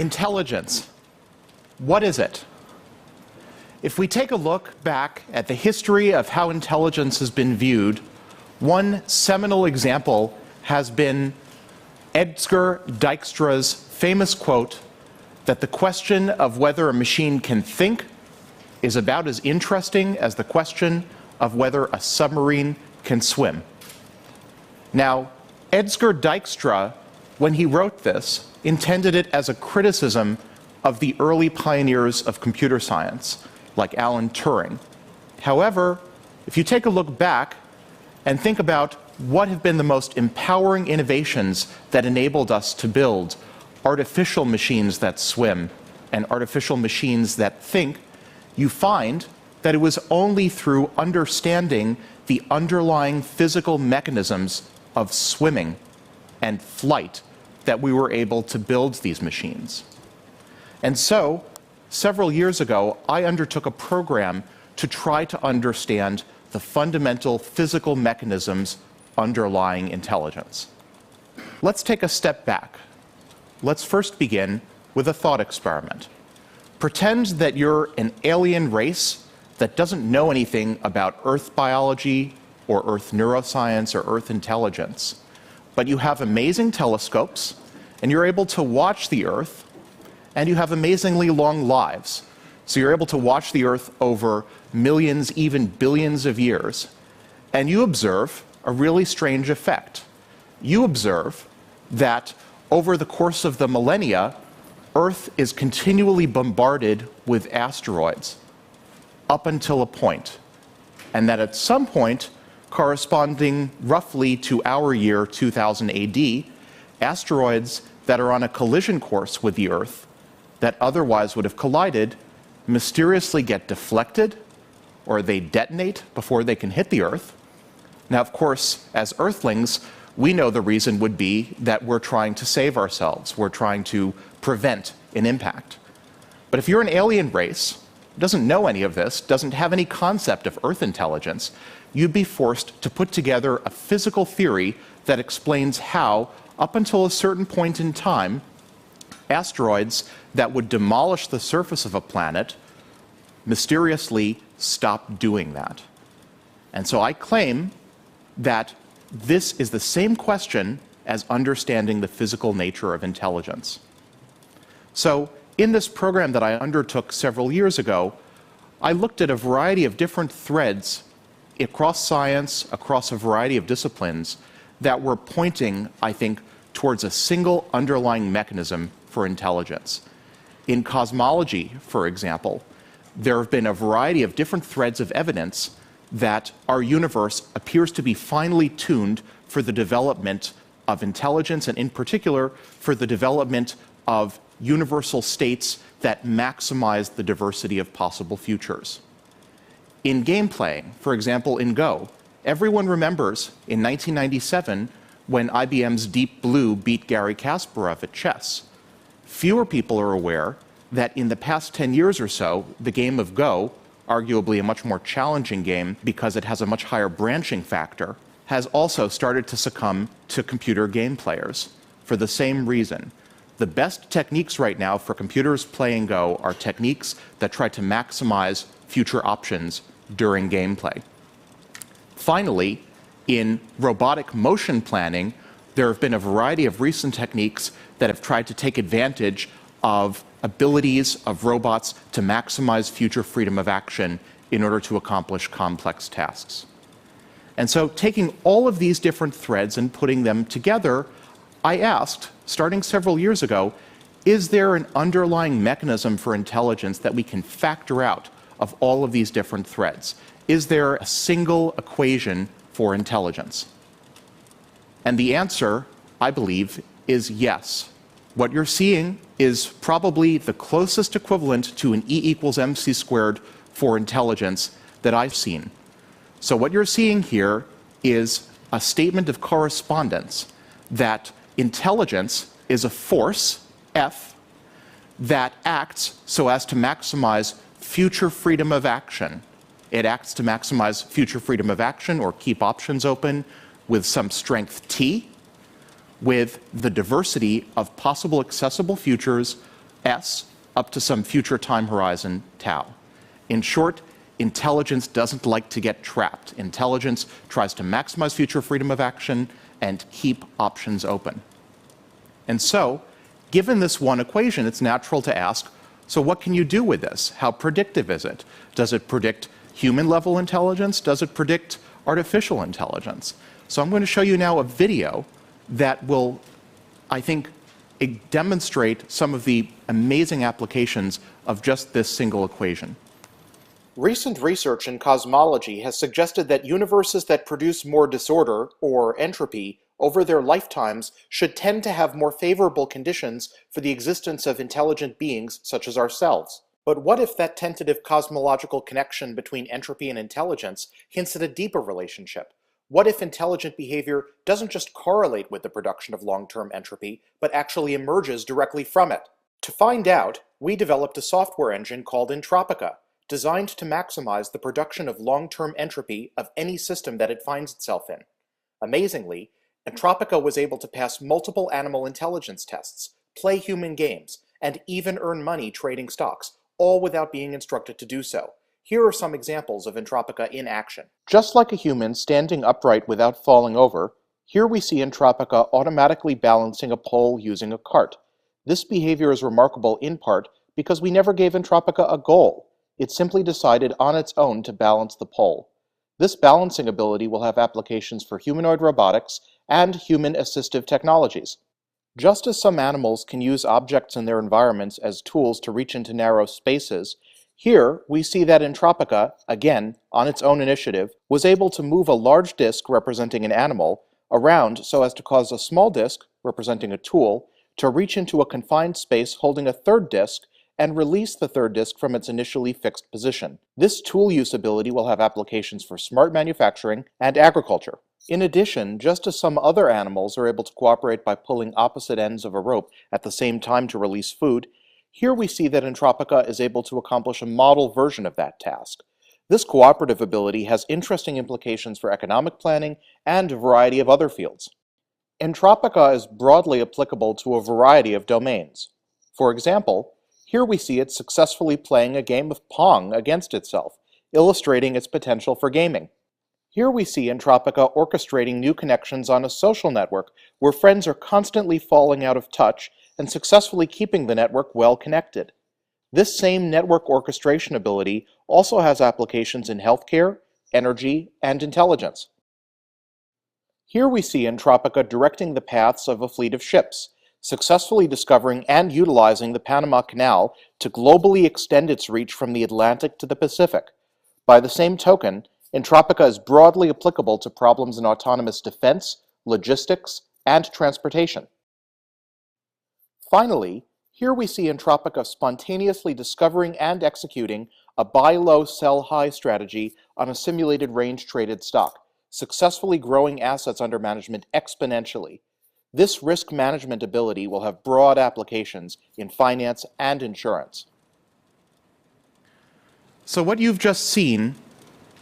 Intelligence. What is it? If we take a look back at the history of how intelligence has been viewed, one seminal example has been Edgar Dijkstra's famous quote that the question of whether a machine can think is about as interesting as the question of whether a submarine can swim. Now, Edgar Dijkstra, when he wrote this, intended it as a criticism of the early pioneers of computer science, like Alan Turing. However, if you take a look back and think about what have been the most empowering innovations that enabled us to build artificial machines that swim and artificial machines that think, you find that it was only through understanding the underlying physical mechanisms of swimming and flight that we were able to build these machines. And so, several years ago, I undertook a program to try to understand the fundamental physical mechanisms underlying intelligence. Let's take a step back. Let's first begin with a thought experiment. Pretend that you're an alien race that doesn't know anything about Earth biology or Earth neuroscience or Earth intelligence, but you have amazing telescopes and you're able to watch the Earth, and you have amazingly long lives. So you're able to watch the Earth over millions, even billions of years, and you observe a really strange effect. You observe that over the course of the millennia, Earth is continually bombarded with asteroids up until a point, and that at some point, corresponding roughly to our year 2000 AD, asteroids that are on a collision course with the Earth that otherwise would have collided mysteriously get deflected or they detonate before they can hit the Earth. Now, of course, as Earthlings, we know the reason would be that we're trying to save ourselves. We're trying to prevent an impact. But if you're an alien race, doesn't know any of this, doesn't have any concept of Earth intelligence, you'd be forced to put together a physical theory that explains how, up until a certain point in time, asteroids that would demolish the surface of a planet mysteriously stop doing that. And so I claim that this is the same question as understanding the physical nature of intelligence. So in this program that I undertook several years ago, I looked at a variety of different threads across science, across a variety of disciplines, that were pointing, I think, towards a single underlying mechanism for intelligence. In cosmology, for example, there have been a variety of different threads of evidence that our universe appears to be finely tuned for the development of intelligence, and in particular, for the development of universal states that maximize the diversity of possible futures. In gameplay, for example, in Go, everyone remembers in 1997 when IBM's Deep Blue beat Garry Kasparov at chess. Fewer people are aware that in the past 10 years or so, the game of Go, arguably a much more challenging game because it has a much higher branching factor, has also started to succumb to computer game players for the same reason. The best techniques right now for computers playing Go are techniques that try to maximize future options during gameplay. Finally, in robotic motion planning, there have been a variety of recent techniques that have tried to take advantage of abilities of robots to maximize future freedom of action in order to accomplish complex tasks. And so, taking all of these different threads and putting them together, I asked, starting several years ago, is there an underlying mechanism for intelligence that we can factor out of all of these different threads? Is there a single equation for intelligence? And the answer, I believe, is yes. What you're seeing is probably the closest equivalent to an E equals mc squared for intelligence that I've seen. So what you're seeing here is a statement of correspondence that intelligence is a force, F, that acts so as to maximize future freedom of action. It acts to maximize future freedom of action or keep options open with some strength T, with the diversity of possible accessible futures S up to some future time horizon tau. In short, intelligence doesn't like to get trapped. Intelligence tries to maximize future freedom of action and keep options open. And so, given this one equation, it's natural to ask, so what can you do with this? How predictive is it? Does it predict human-level intelligence? Does it predict artificial intelligence? So I'm going to show you now a video that will, I think, demonstrate some of the amazing applications of just this single equation. Recent research in cosmology has suggested that universes that produce more disorder, or entropy, over their lifetimes should tend to have more favorable conditions for the existence of intelligent beings such as ourselves. But what if that tentative cosmological connection between entropy and intelligence hints at a deeper relationship? What if intelligent behavior doesn't just correlate with the production of long-term entropy, but actually emerges directly from it? To find out, we developed a software engine called Entropica, designed to maximize the production of long-term entropy of any system that it finds itself in. Amazingly, Entropica was able to pass multiple animal intelligence tests, play human games, and even earn money trading stocks, all without being instructed to do so. Here are some examples of Entropica in action. Just like a human standing upright without falling over, here we see Entropica automatically balancing a pole using a cart. This behavior is remarkable in part because we never gave Entropica a goal. It simply decided on its own to balance the pole. This balancing ability will have applications for humanoid robotics and human assistive technologies. Just as some animals can use objects in their environments as tools to reach into narrow spaces, here we see that Entropica, again, on its own initiative, was able to move a large disk representing an animal around so as to cause a small disk, representing a tool, to reach into a confined space holding a third disk and release the third disk from its initially fixed position. This tool use ability will have applications for smart manufacturing and agriculture. In addition, just as some other animals are able to cooperate by pulling opposite ends of a rope at the same time to release food, here we see that Entropica is able to accomplish a model version of that task. This cooperative ability has interesting implications for economic planning and a variety of other fields. Entropica is broadly applicable to a variety of domains. For example, here we see it successfully playing a game of Pong against itself, illustrating its potential for gaming. Here we see Entropica orchestrating new connections on a social network where friends are constantly falling out of touch and successfully keeping the network well connected. This same network orchestration ability also has applications in healthcare, energy, and intelligence. Here we see Entropica directing the paths of a fleet of ships, successfully discovering and utilizing the Panama Canal to globally extend its reach from the Atlantic to the Pacific. By the same token, Entropica is broadly applicable to problems in autonomous defense, logistics, and transportation. Finally, here we see Entropica spontaneously discovering and executing a buy low, sell high strategy on a simulated range-traded stock, successfully growing assets under management exponentially. This risk management ability will have broad applications in finance and insurance. So what you've just seen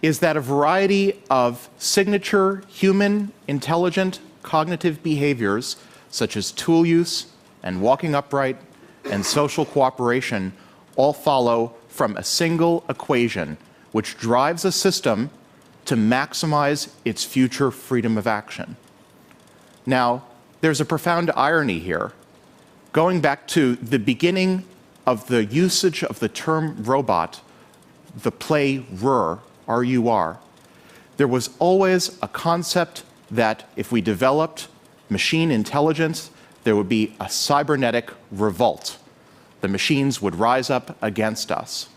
is that a variety of signature human, intelligent, cognitive behaviors, such as tool use and walking upright and social cooperation, all follow from a single equation, which drives a system to maximize its future freedom of action. Now, there's a profound irony here. Going back to the beginning of the usage of the term robot, the play R-U-R, there was always a concept that if we developed machine intelligence, there would be a cybernetic revolt. The machines would rise up against us.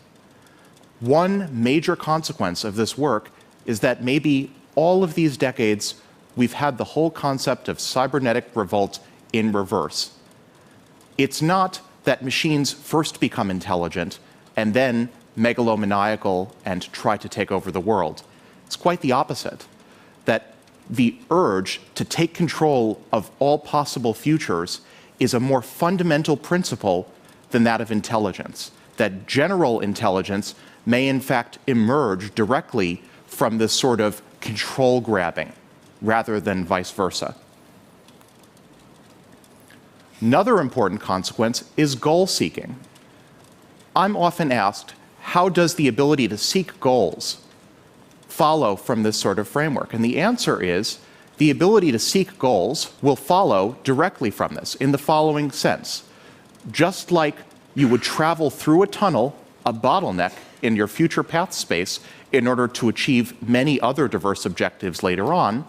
One major consequence of this work is that maybe all of these decades we've had the whole concept of cybernetic revolt in reverse. It's not that machines first become intelligent and then megalomaniacal and try to take over the world. It's quite the opposite, that the urge to take control of all possible futures is a more fundamental principle than that of intelligence, that general intelligence may in fact emerge directly from this sort of control grabbing, rather than vice versa. Another important consequence is goal seeking. I'm often asked, how does the ability to seek goals follow from this sort of framework? And the answer is, the ability to seek goals will follow directly from this in the following sense. Just like you would travel through a tunnel, a bottleneck in your future path space in order to achieve many other diverse objectives later on,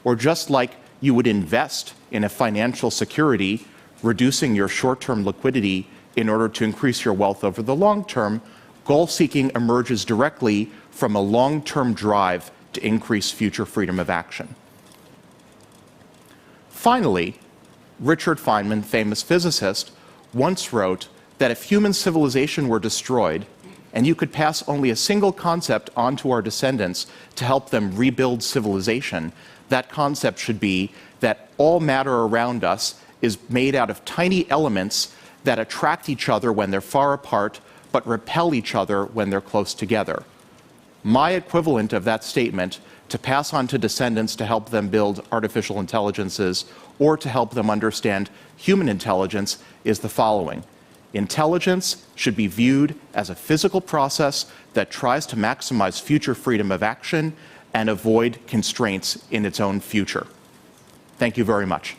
or just like you would invest in a financial security, reducing your short-term liquidity in order to increase your wealth over the long term, goal seeking emerges directly from a long-term drive to increase future freedom of action. Finally, Richard Feynman, famous physicist, once wrote that if human civilization were destroyed and you could pass only a single concept on to our descendants to help them rebuild civilization, that concept should be that all matter around us is made out of tiny elements that attract each other when they're far apart, but repel each other when they're close together. My equivalent of that statement, to pass on to descendants to help them build artificial intelligences or to help them understand human intelligence, is the following. Intelligence should be viewed as a physical process that tries to maximize future freedom of action and avoid constraints in its own future. Thank you very much.